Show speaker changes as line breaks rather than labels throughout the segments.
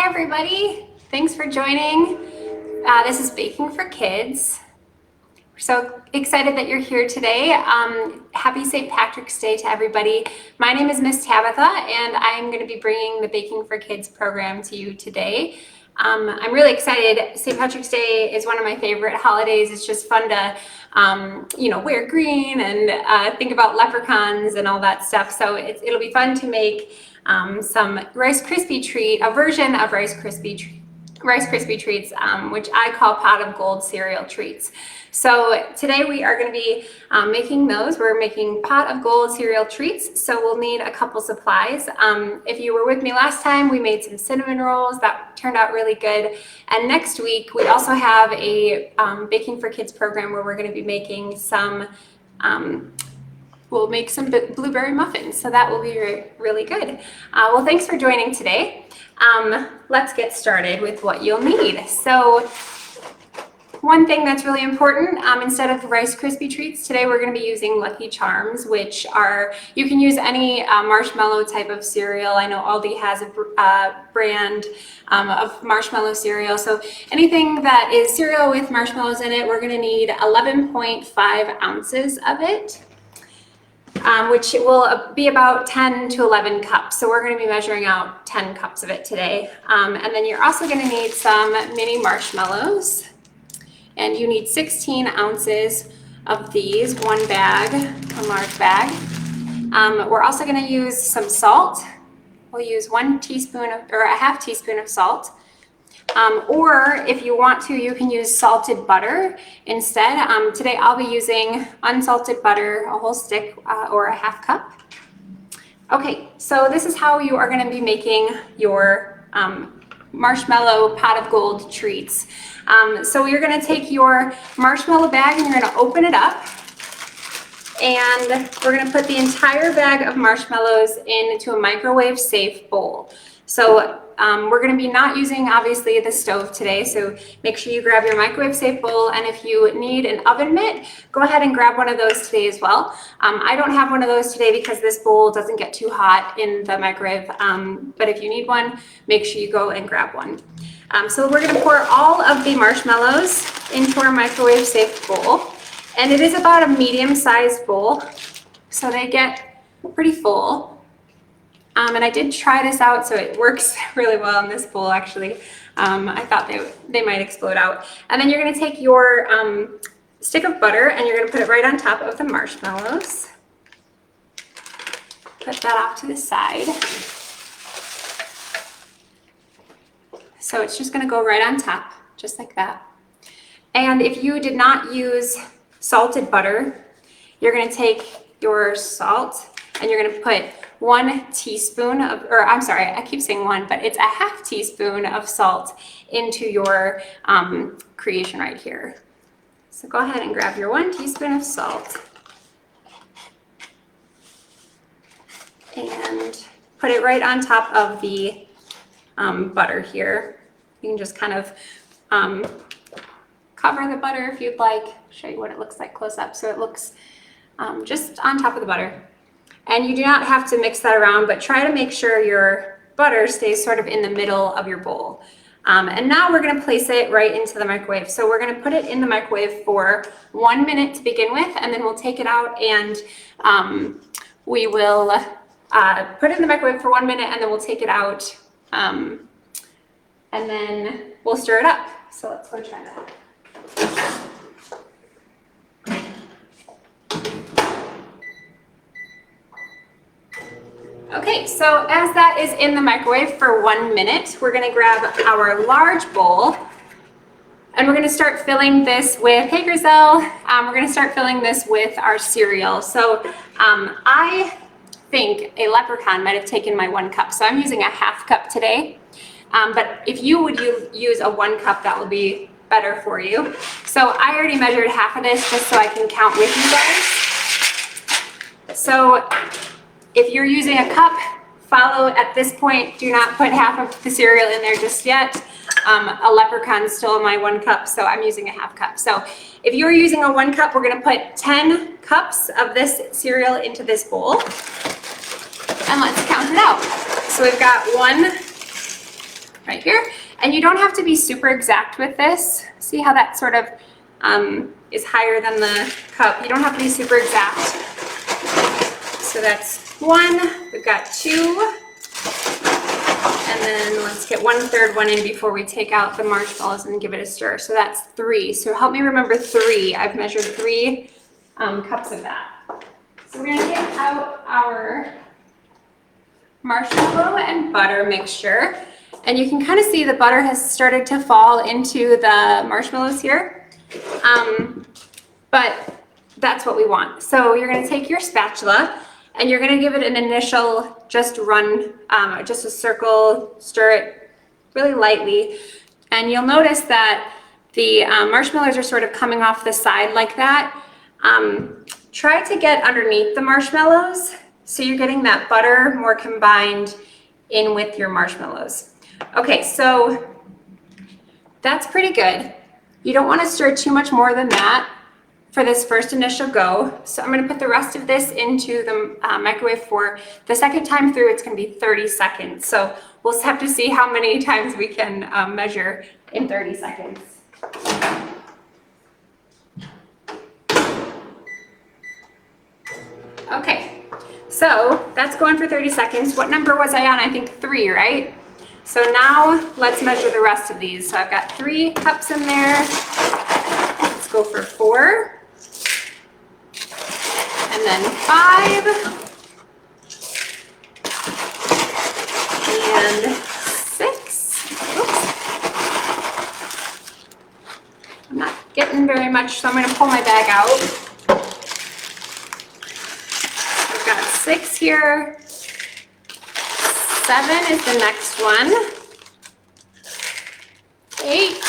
Hi everybody, thanks for joining. This is Baking for Kids. We're so excited that you're here today. Happy St. Patrick's Day to everybody. My name is Miss Tabatha and I'm going to be bringing the Baking for Kids program to you today. I'm really excited. St. Patrick's Day is one of my favorite holidays. It's just fun to wear green and think about leprechauns and all that stuff. So it'll be fun to make some Rice Krispie treat, a version of Rice Krispie treats, which I call pot of gold cereal treats. So today we are going to be making those. We're making pot of gold cereal treats. So we'll need a couple supplies. If you were with me last time, we made some cinnamon rolls that turned out really good. And next week we also have a Baking for Kids program where we're going to be making some we'll make some blueberry muffins, so that will be really good. Well, thanks for joining today. Let's get started with what you'll need. So one thing that's really important, instead of Rice Krispie treats, today we're going to be using Lucky Charms, which are, you can use any marshmallow type of cereal. I know Aldi has a brand of marshmallow cereal. So anything that is cereal with marshmallows in it, we're going to need 11.5 ounces of it. Which will be about 10 to 11 cups. So we're going to be measuring out 10 cups of it today. And then you're also going to need some mini marshmallows. And you need 16 ounces of these, one bag, a large bag. We're also going to use some salt. We'll use 1 teaspoon or a half teaspoon of salt. Or if you want to, you can use salted butter instead. Today I'll be using unsalted butter, a whole stick or a half cup. Okay, so this is how you are going to be making your marshmallow pot of gold treats. So you're going to take your marshmallow bag and you're going to open it up. And we're going to put the entire bag of marshmallows into a microwave safe bowl. So we're going to be not using, obviously, the stove today, so make sure you grab your microwave safe bowl, and if you need an oven mitt, go ahead and grab one of those today as well. I don't have one of those today because this bowl doesn't get too hot in the microwave, but if you need one, make sure you go and grab one. So we're going to pour all of the marshmallows into our microwave safe bowl, and it is about a medium-sized bowl, so they get pretty full. And I did try this out, so it works really well in this bowl, actually. I thought they might explode out. And then you're going to take your stick of butter and you're going to put it right on top of the marshmallows. Put that off to the side. So it's just going to go right on top, just like that. And if you did not use salted butter, you're going to take your salt and you're going to put 1 teaspoon of, or I'm sorry, I keep saying one, but it's a half teaspoon of salt into your creation right here. So go ahead and grab your 1 teaspoon of salt and put it right on top of the butter here. You can just kind of cover the butter if you'd like. Show you what it looks like close up. So it looks just on top of the butter. And you do not have to mix that around, but try to make sure your butter stays sort of in the middle of your bowl. And now we're going to place it right into the microwave. So we're going to put it in the microwave for 1 minute to begin with, and then we'll take it out and we will put it in the microwave for 1 minute, and then we'll take it out and then we'll stir it up. So let's go try that. Okay, so as that is in the microwave for 1 minute, we're going to grab our large bowl and we're going to start filling this with, hey Griselle, we're going to start filling this with our cereal. So I think a Leprechaun might have taken my 1 cup, so I'm using a half cup today. But if you would use a 1 cup, that will be better for you. So I already measured half of this just so I can count with you guys. So if you're using a cup, follow at this point. Do not put half of the cereal in there just yet. A Leprechaun stole my 1 cup, so I'm using a half cup. So if you're using a 1 cup, we're going to put 10 cups of this cereal into this bowl. And let's count it out. So we've got 1, right here. And you don't have to be super exact with this. See how that sort of is higher than the cup. You don't have to be super exact. So that's 1, we've got 2, and then let's get 1/3 one in before we take out the marshmallows and give it a stir. So that's 3. So help me remember 3. I've measured 3 cups of that. So we're gonna get out our marshmallow and butter mixture. And you can kind of see the butter has started to fall into the marshmallows here. But that's what we want. So you're gonna take your spatula and you're gonna give it an initial just run, just a circle, stir it really lightly. And you'll notice that the marshmallows are sort of coming off the side like that. Try to get underneath the marshmallows so you're getting that butter more combined in with your marshmallows. Okay, so that's pretty good. You don't want to stir too much more than that for this first initial go. So I'm going to put the rest of this into the microwave for the second time through. It's going to be 30 seconds. So we'll have to see how many times we can measure in 30 seconds. Okay, so that's going for 30 seconds. What number was I on? I think 3, right? So now let's measure the rest of these. So I've got 3 cups in there. Let's go for 4. And then 5. And 6. Oops. I'm not getting very much, so I'm going to pull my bag out. I've got 6 here. 7 is the next one. 8,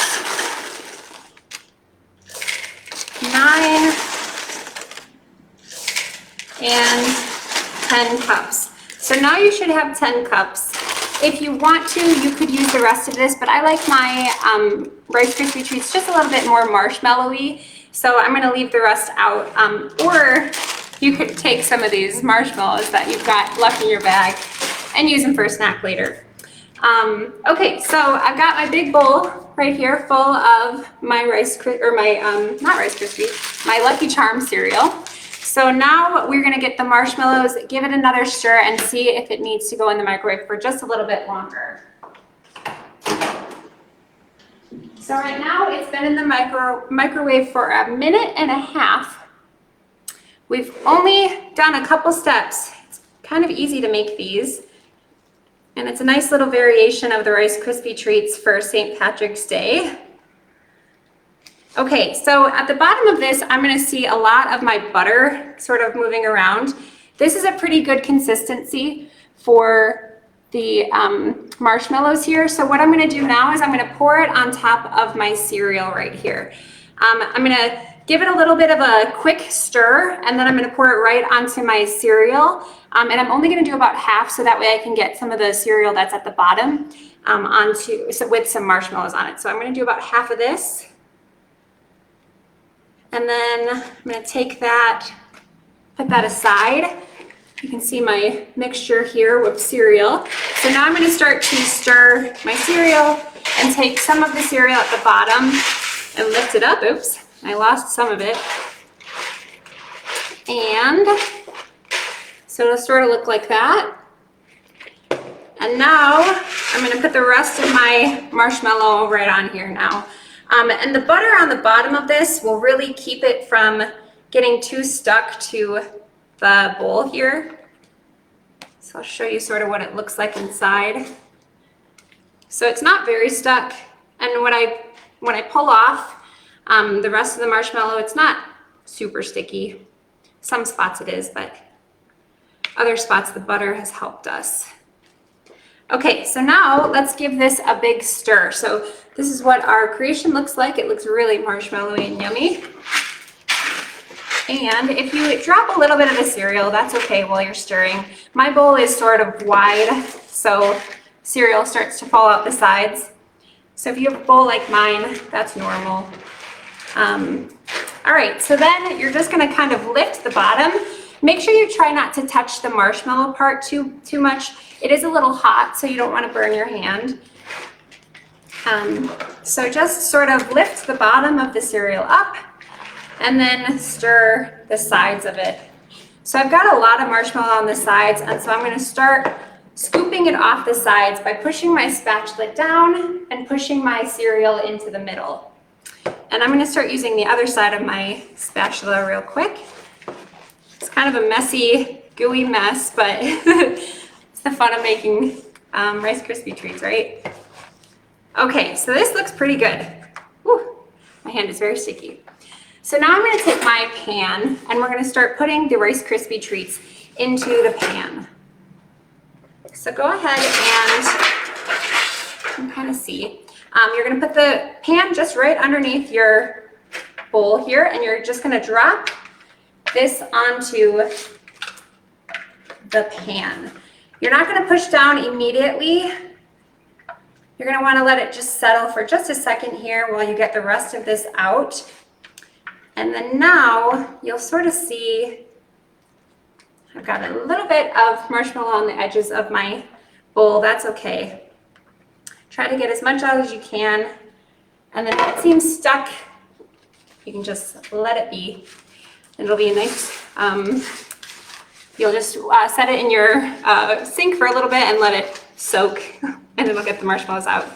9, and 10 cups. So now you should have 10 cups. If you want to, you could use the rest of this, but I like my Rice Krispie treats just a little bit more marshmallowy, so I'm gonna leave the rest out. Or you could take some of these marshmallows that you've got left in your bag and use them for a snack later. Okay, so I've got my big bowl right here full of my not Rice Krispie, my Lucky Charms cereal. So now we're gonna get the marshmallows, give it another stir, and see if it needs to go in the microwave for just a little bit longer. So right now it's been in the microwave for 1.5 minutes. We've only done a couple steps. It's kind of easy to make these. And it's a nice little variation of the Rice Krispie treats for St. Patrick's Day. Okay, so at the bottom of this, I'm gonna see a lot of my butter sort of moving around. This is a pretty good consistency for the marshmallows here. So what I'm gonna do now is I'm gonna pour it on top of my cereal right here. I'm gonna give it a little bit of a quick stir, and then I'm gonna pour it right onto my cereal. And I'm only gonna do about half, so that way I can get some of the cereal that's at the bottom with some marshmallows on it. So I'm gonna do about half of this. And then I'm gonna take that, put that aside. You can see my mixture here with cereal. So now I'm gonna start to stir my cereal and take some of the cereal at the bottom and lift it up. Oops, I lost some of it. And so it'll sort of look like that. And now I'm gonna put the rest of my marshmallow right on here now. And the butter on the bottom of this will really keep it from getting too stuck to the bowl here. So I'll show you sort of what it looks like inside. So it's not very stuck. And when I pull off the rest of the marshmallow, it's not super sticky. Some spots it is, but other spots the butter has helped us. Okay, so now let's give this a big stir. So this is what our creation looks like. It looks really marshmallowy and yummy. And if you drop a little bit of the cereal, that's okay while you're stirring. My bowl is sort of wide, so cereal starts to fall out the sides. So if you have a bowl like mine, that's normal. All right, so then you're just gonna kind of lift the bottom. Make sure you try not to touch the marshmallow part too much. It is a little hot, so you don't want to burn your hand. So just sort of lift the bottom of the cereal up and then stir the sides of it. So I've got a lot of marshmallow on the sides, and so I'm going to start scooping it off the sides by pushing my spatula down and pushing my cereal into the middle. And I'm going to start using the other side of my spatula real quick. It's kind of a messy, gooey mess, but it's the fun of making Rice Krispie treats, right? Okay, so this looks pretty good. Whew, my hand is very sticky. So now I'm going to take my pan and we're going to start putting the Rice Krispie treats into the pan. So go ahead and you can kind of see. You're going to put the pan just right underneath your bowl here, and you're just going to drop this onto the pan. You're not going to push down immediately. You're going to want to let it just settle for just a second here while you get the rest of this out. And then now you'll sort of see I've got a little bit of marshmallow on the edges of my bowl. That's okay. Try to get as much out as you can. And then if it seems stuck, you can just let it be. And it'll be a nice, you'll just set it in your sink for a little bit and let it soak, and it'll get the marshmallows out.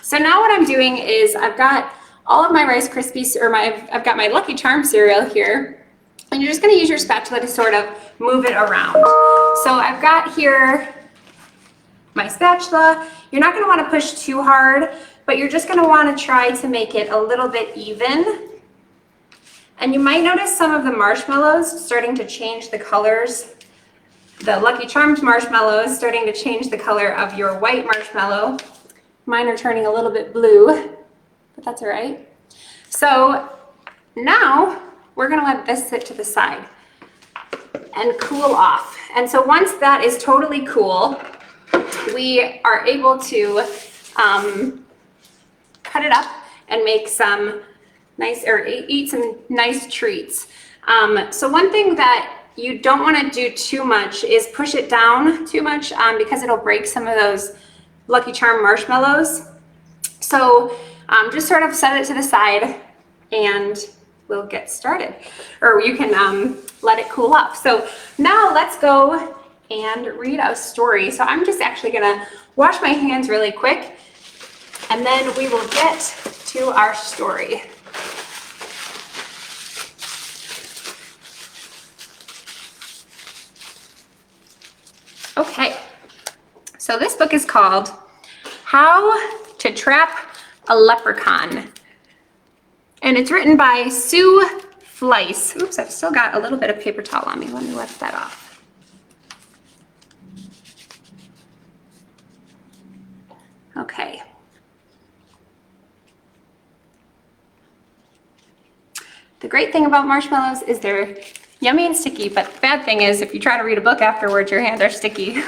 So now what I'm doing is I've got all of my Rice Krispies, or I've got my Lucky Charm cereal here, and you're just going to use your spatula to sort of move it around. So I've got here my spatula. You're not going to want to push too hard, but you're just going to want to try to make it a little bit even. And you might notice some of the marshmallows starting to change the colors. The Lucky Charms marshmallows starting to change the color of your white marshmallow. Mine are turning a little bit blue, but that's all right. So now we're going to let this sit to the side and cool off. And so once that is totally cool, we are able to cut it up and make some nice, or eat some nice treats. So one thing that you don't want to do too much is push it down too much because it'll break some of those Lucky Charm marshmallows. So just sort of set it to the side and we'll get started. Or you can let it cool off. So now let's go and read a story. So I'm just actually gonna wash my hands really quick and then we will get to our story. Okay, so this book is called How to Trap a Leprechaun, and it's written by Sue Fleiss. Oops, I've still got a little bit of paper towel on me. Let me wipe that off. Okay. The great thing about marshmallows is they're yummy and sticky, but the bad thing is if you try to read a book afterwards, your hands are sticky.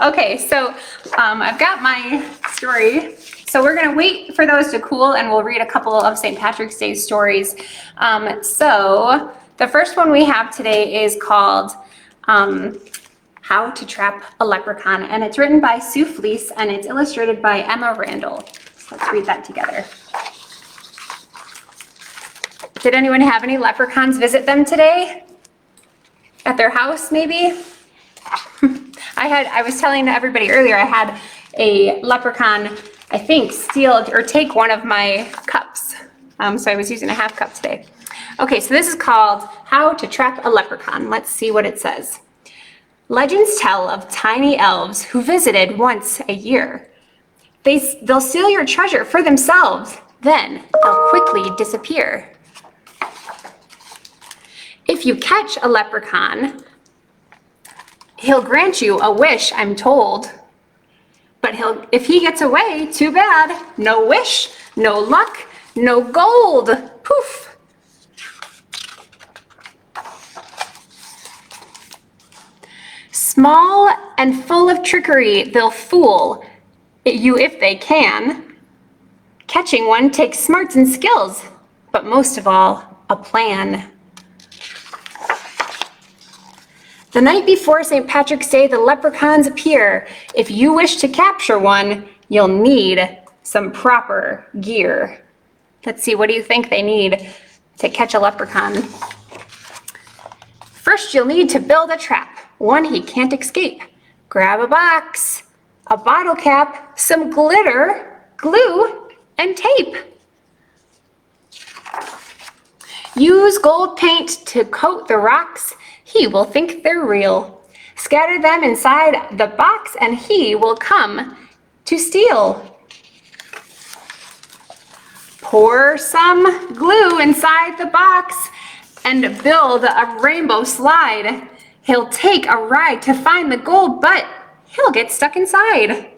Okay, so I've got my story. So we're gonna wait for those to cool and we'll read a couple of St. Patrick's Day stories. So the first one we have today is called How to Trap a Leprechaun, and it's written by Sue Fleiss and it's illustrated by Emma Randall. So let's read that together. Did anyone have any leprechauns visit them today? At their house, maybe? I was telling everybody earlier, I had a leprechaun, I think, steal or take one of my cups. So I was using a half cup today. Okay, so this is called How to Trap a Leprechaun. Let's see what it says. Legends tell of tiny elves who visited once a year. They'll steal your treasure for themselves, then they'll quickly disappear. If you catch a leprechaun, he'll grant you a wish, I'm told. But if he gets away, too bad. No wish, no luck, no gold. Poof. Small and full of trickery, they'll fool you if they can. Catching one takes smarts and skills, but most of all, a plan. The night before St. Patrick's Day, the leprechauns appear. If you wish to capture one, you'll need some proper gear. Let's see, what do you think they need to catch a leprechaun? First, you'll need to build a trap, one he can't escape. Grab a box, a bottle cap, some glitter, glue, and tape. Use gold paint to coat the rocks. He will think they're real. Scatter them inside the box and he will come to steal. Pour some glue inside the box and build a rainbow slide. He'll take a ride to find the gold, but he'll get stuck inside.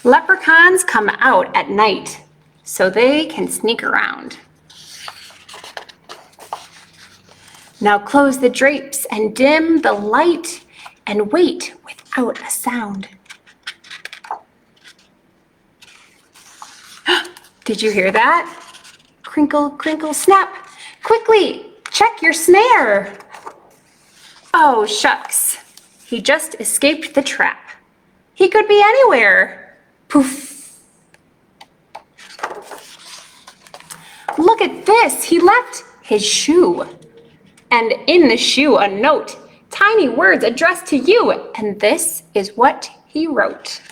Leprechauns come out at night so they can sneak around. Now close the drapes and dim the light and wait without a sound. Did you hear that? Crinkle, crinkle, snap. Quickly, check your snare. Oh, shucks. He just escaped the trap. He could be anywhere. Poof. Look at this. He left his shoe. And in the shoe, a note. Tiny words addressed to you. And this is what he wrote.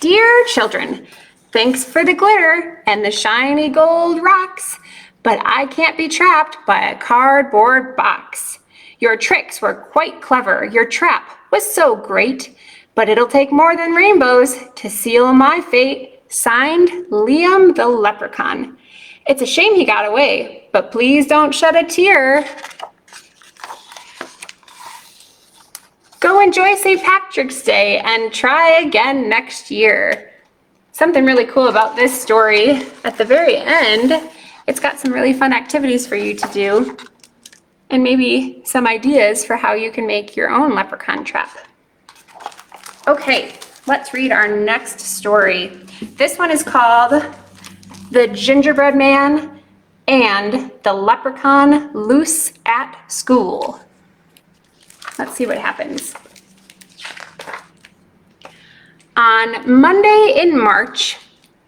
Dear children, thanks for the glitter and the shiny gold rocks, but I can't be trapped by a cardboard box. Your tricks were quite clever. Your trap was so great, but it'll take more than rainbows to seal my fate. Signed, Liam the Leprechaun. It's a shame he got away, but please don't shed a tear. Go enjoy St. Patrick's Day and try again next year. Something really cool about this story, at the very end, it's got some really fun activities for you to do and maybe some ideas for how you can make your own leprechaun trap. Okay, let's read our next story. This one is called The Gingerbread Man and the Leprechaun Loose at School. Let's see what happens. On Monday in March,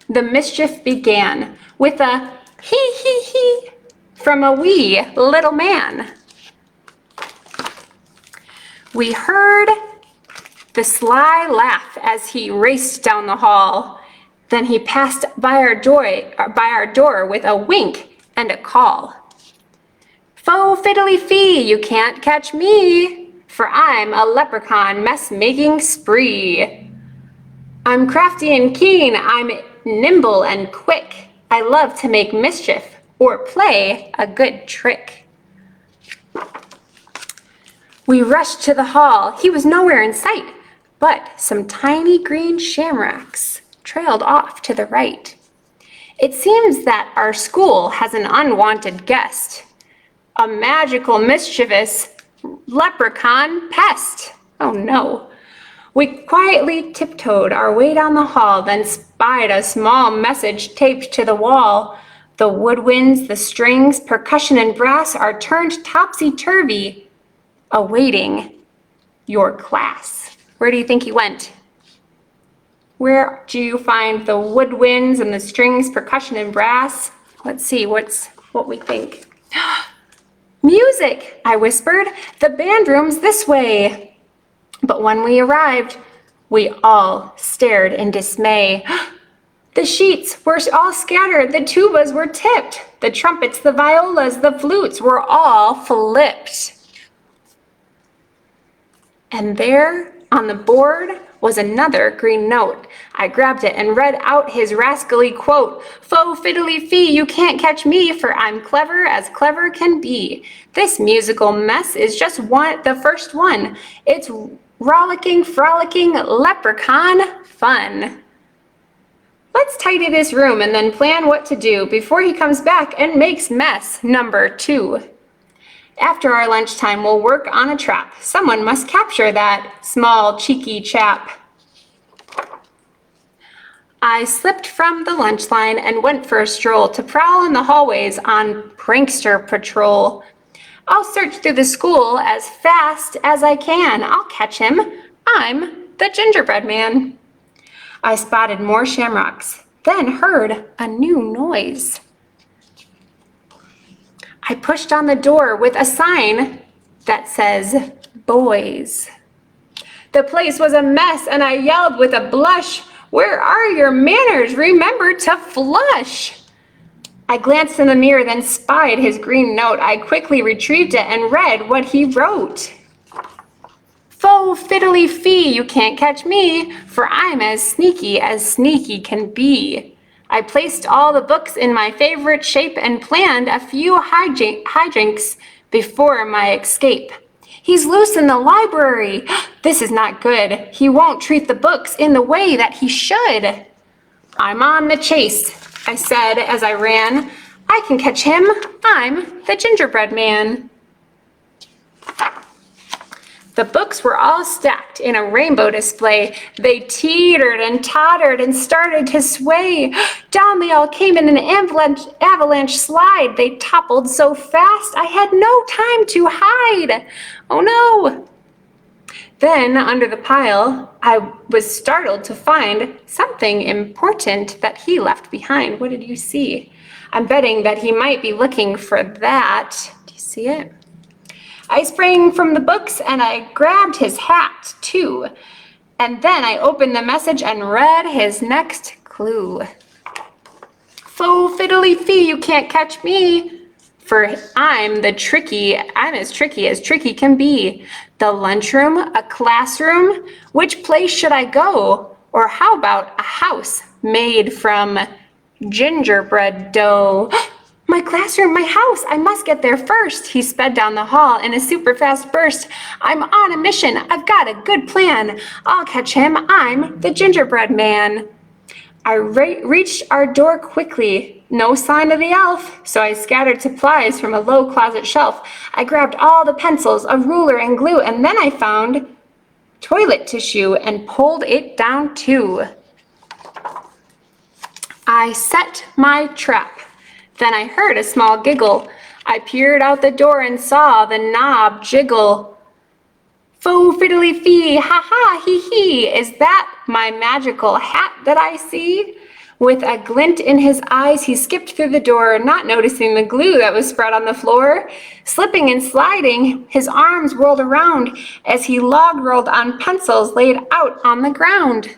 the mischief began with a hee hee hee from a wee little man. We heard the sly laugh as he raced down the hall. Then he passed by our door with a wink and a call. Faux fiddly fee, you can't catch me, for I'm a leprechaun mess-making spree. I'm crafty and keen, I'm nimble and quick. I love to make mischief or play a good trick. We rushed to the hall. He was nowhere in sight, but some tiny green shamrocks trailed off to the right. It seems that our school has an unwanted guest, a magical, mischievous leprechaun pest. Oh no. We quietly tiptoed our way down the hall, then spied a small message taped to the wall. The woodwinds, the strings, percussion, and brass are turned topsy-turvy, awaiting your class. Where do you think he went? Where do you find the woodwinds and the strings, percussion, and brass? Let's see what we think. Music, I whispered. The band room's this way. But when we arrived, we all stared in dismay. The sheets were all scattered. The tubas were tipped. The trumpets, the violas, the flutes were all flipped. And there on the board was another green note. I grabbed it and read out his rascally quote. Faux fiddly fee, you can't catch me, for I'm clever as clever can be. This musical mess is just the first one. It's rollicking, frolicking leprechaun fun. Let's tidy this room and then plan what to do before he comes back and makes mess number 2. After our lunchtime, we'll work on a trap. Someone must capture that small, cheeky chap. I slipped from the lunch line and went for a stroll to prowl in the hallways on prankster patrol. I'll search through the school as fast as I can. I'll catch him. I'm the gingerbread man. I spotted more shamrocks, then heard a new noise. I pushed on the door with a sign that says, boys. The place was a mess, and I yelled with a blush, where are your manners? Remember to flush. I glanced in the mirror, then spied his green note. I quickly retrieved it and read what he wrote. Faux fiddly fee, you can't catch me, for I'm as sneaky can be. I placed all the books in my favorite shape and planned a few hijinks before my escape. He's loose in the library. This is not good. He won't treat the books in the way that he should. I'm on the chase, I said as I ran. I can catch him. I'm the gingerbread man. The books were all stacked in a rainbow display. They teetered and tottered and started to sway. Down they all came in an avalanche slide. They toppled so fast I had no time to hide. Oh no! Then, under the pile, I was startled to find something important that he left behind. What did you see? I'm betting that he might be looking for that. Do you see it? I sprang from the books and I grabbed his hat too. And then I opened the message and read his next clue. Faux fiddly fee, you can't catch me, for I'm as tricky as tricky can be. The lunchroom, a classroom, which place should I go? Or how about a house made from gingerbread dough? My classroom, my house, I must get there first. He sped down the hall in a super fast burst. I'm on a mission, I've got a good plan. I'll catch him, I'm the gingerbread man. I reached our door quickly, no sign of the elf, so I scattered supplies from a low closet shelf. I grabbed all the pencils, a ruler and glue, and then I found toilet tissue and pulled it down too. I set my trap. Then I heard a small giggle. I peered out the door and saw the knob jiggle. Faux fiddly fee, ha ha, hee hee, is that my magical hat that I see? With a glint in his eyes, he skipped through the door, not noticing the glue that was spread on the floor. Slipping and sliding, his arms whirled around as he log-rolled on pencils laid out on the ground.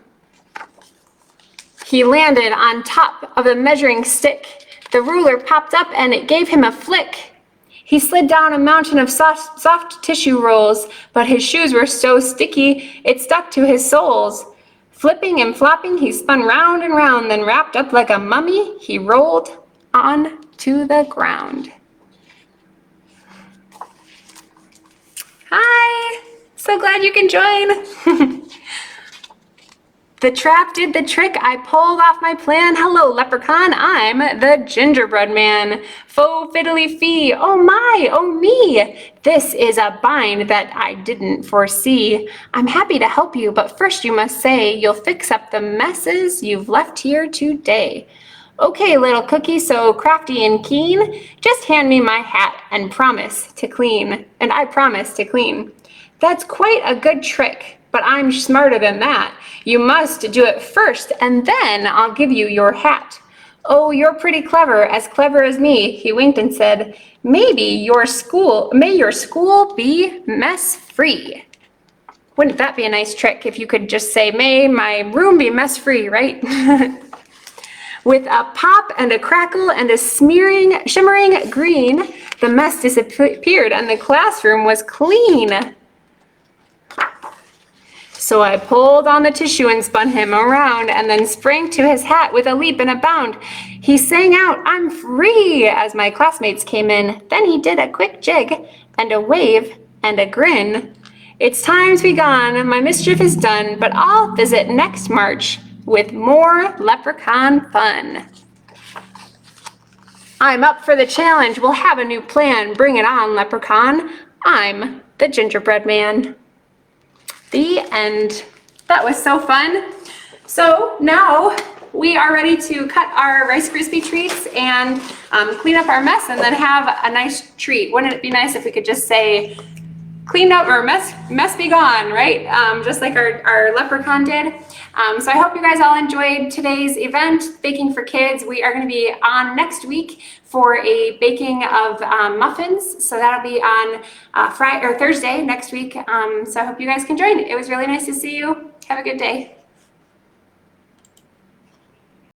He landed on top of a measuring stick. The ruler popped up and it gave him a flick. He slid down a mountain of soft tissue rolls, but his shoes were so sticky, it stuck to his soles. Flipping and flopping, he spun round and round, then wrapped up like a mummy, he rolled on to the ground. Hi, so glad you can join. The trap did the trick, I pulled off my plan. Hello, Leprechaun, I'm the gingerbread man. Faux fiddly fee, oh my, oh me. This is a bind that I didn't foresee. I'm happy to help you, but first you must say you'll fix up the messes you've left here today. Okay, little cookie, so crafty and keen, just hand me my hat and promise to clean, and I promise to clean. That's quite a good trick, but I'm smarter than that. You must do it first, and then I'll give you your hat. Oh, you're pretty clever as me. He winked and said, may your school be mess-free. Wouldn't that be a nice trick if you could just say, may my room be mess-free, right? With a pop and a crackle and a shimmering green, the mess disappeared and the classroom was clean. So I pulled on the tissue and spun him around and then sprang to his hat with a leap and a bound. He sang out, I'm free, as my classmates came in. Then he did a quick jig and a wave and a grin. It's time to be gone, my mischief is done, but I'll visit next March with more leprechaun fun. I'm up for the challenge, we'll have a new plan. Bring it on, Leprechaun. I'm the gingerbread man. The end. That was so fun. So now we are ready to cut our Rice Krispie treats and clean up our mess and then have a nice treat. Wouldn't it be nice if we could just say, clean up or mess be gone, right? Just like our Leprechaun did. So I hope you guys all enjoyed today's event, Baking for Kids. We are going to be on next week for a baking of muffins. So that'll be on Friday or Thursday next week. So I hope you guys can join. It was really nice to see you. Have a good day.